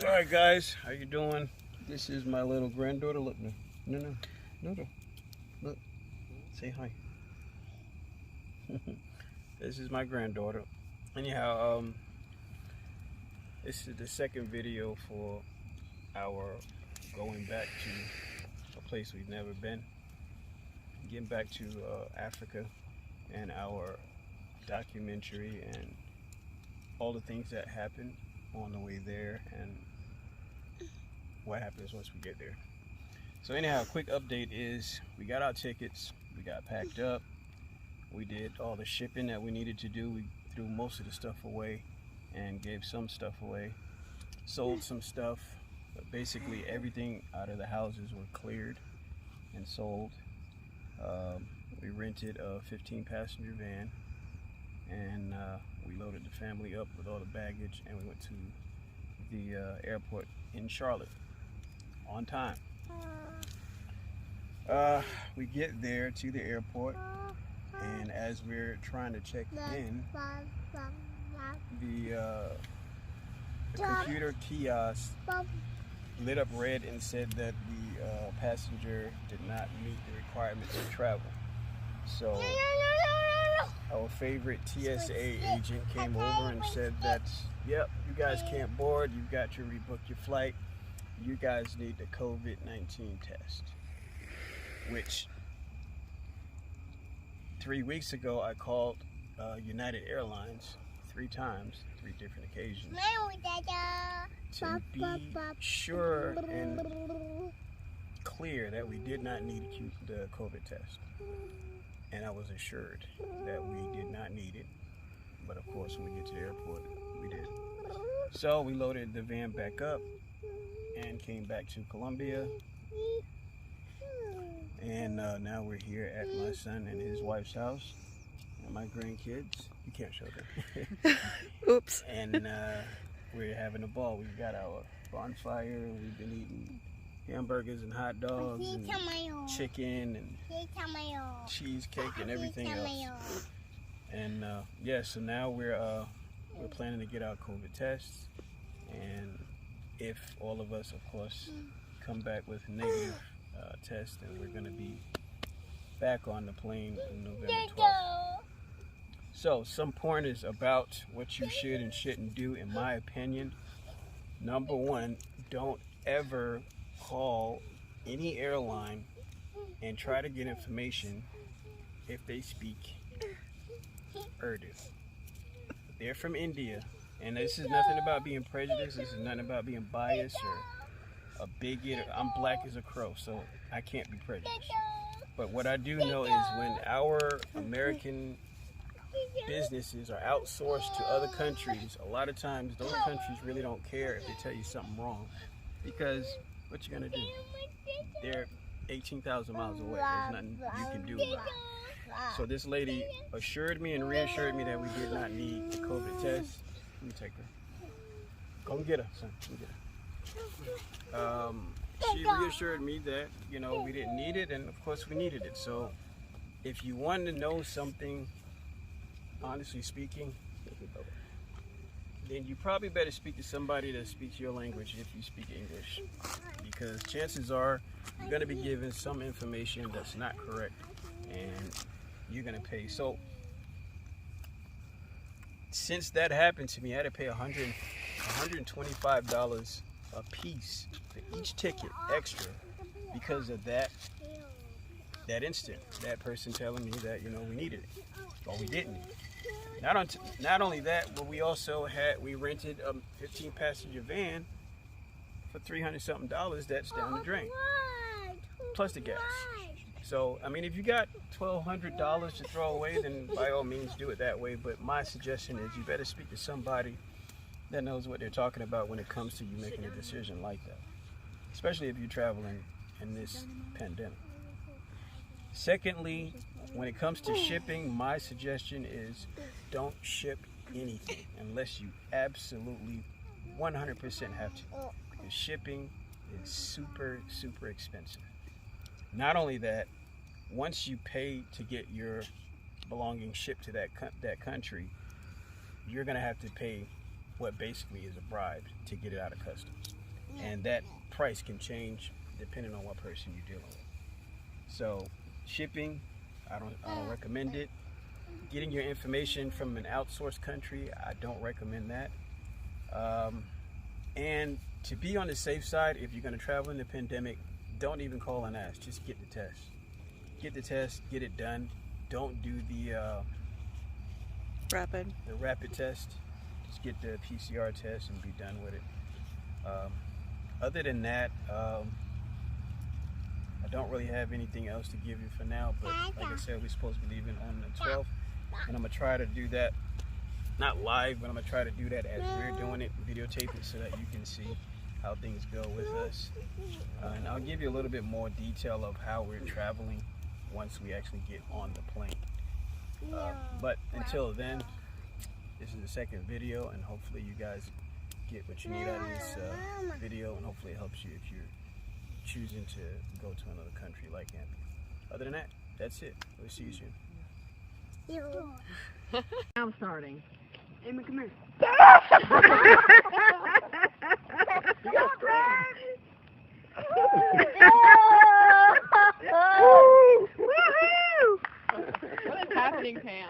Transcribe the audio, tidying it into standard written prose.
All right, guys, how you doing? This is my little granddaughter. Look, no, look, say hi. This is my granddaughter. Anyhow, this is the second video for our going back to a place we've never been, getting back to Africa, and our documentary and all the things that happened on the way there and what happens once we get there. So anyhow, quick update is we got our tickets, we got packed up, we did all the shipping that we needed to do. We threw most of the stuff away and gave some stuff away, sold some stuff, but basically everything out of the houses were cleared and sold. We rented a 15-passenger van, and we loaded the family up with all the baggage, and we went to the airport in Charlotte on time. We get there to the airport, and as we're trying to check in, the computer kiosk lit up red and said that the passenger did not meet the requirements to travel. So our favorite TSA agent came over and said that, yep, you guys can't board, you've got to rebook your flight, you guys need the COVID-19 test. Which 3 weeks ago I called United Airlines 3 times, 3 different occasions, to be sure and clear that we did not need the COVID test. And I was assured that we did not need it. But of course, when we get to the airport, we did. So we loaded the van back up and came back to Colombia. And now we're here at my son and his wife's house and my grandkids. You can't show them. Oops. And we're having a ball. We've got our bonfire, and we've been eating hamburgers and hot dogs and chicken and cheesecake and everything else. And yeah, so now we're planning to get our COVID tests, and if all of us, of course, come back with negative tests, then we're going to be back on the plane on November 12th. So some pointers about what you should and shouldn't do, in my opinion. Number one, don't ever call any airline and try to get information if they speak Urdu. They're from India, and this is nothing about being prejudiced, this is nothing about being biased or a bigot. I'm black as a crow, so I can't be prejudiced. But what I do know is when our American businesses are outsourced to other countries, a lot of times those countries really don't care if they tell you something wrong, because what you gonna do? They're 18,000 miles away. There's nothing you can do about it. So this lady assured me and reassured me that we did not need the COVID test. Let me take her. Go and get her, son. Go get her. She reassured me that, you know, we didn't need it, and of course we needed it. So if you want to know something, honestly speaking, then you probably better speak to somebody that speaks your language if you speak English, because chances are you're going to be given some information that's not correct, and you're going to pay. So since that happened to me, I had to pay $125 a piece for each ticket extra because of that instant, that person telling me that, you know, we needed it or we didn't need it. Not only that, but we also we rented a 15-passenger van for $300-something. That's down the drain, plus the gas. So, I mean, if you got $1,200 to throw away, then by all means do it that way. But my suggestion is you better speak to somebody that knows what they're talking about when it comes to you making a decision like that, especially if you're traveling in this pandemic. Secondly, when it comes to shipping, my suggestion is don't ship anything unless you absolutely 100% have to, because shipping is super, super expensive. Not only that, once you pay to get your belongings shipped to that country, you're going to have to pay what basically is a bribe to get it out of customs. And that price can change depending on what person you're dealing with. So shipping, I don't recommend it. Getting your information from an outsourced country, I don't recommend that. And to be on the safe side, if you're going to travel in the pandemic, don't even call and ask. Just get the test. Get the test, get it done. Don't do the rapid test. Just get the PCR test and be done with it. Other than that, I don't really have anything else to give you for now, but like I said, we're supposed to be leaving on the 12th, and I'm going to try to do that, not live, but I'm going to try to do that as we're doing it, videotape it so that you can see how things go with us. And I'll give you a little bit more detail of how we're traveling once we actually get on the plane. But until then, this is the second video, and hopefully you guys get what you need out of this video, and hopefully it helps you if you're choosing to go to another country like Anthony. Other than that, that's it. We'll see you soon. I'm starting. Amy, come here. What is happening, Pam?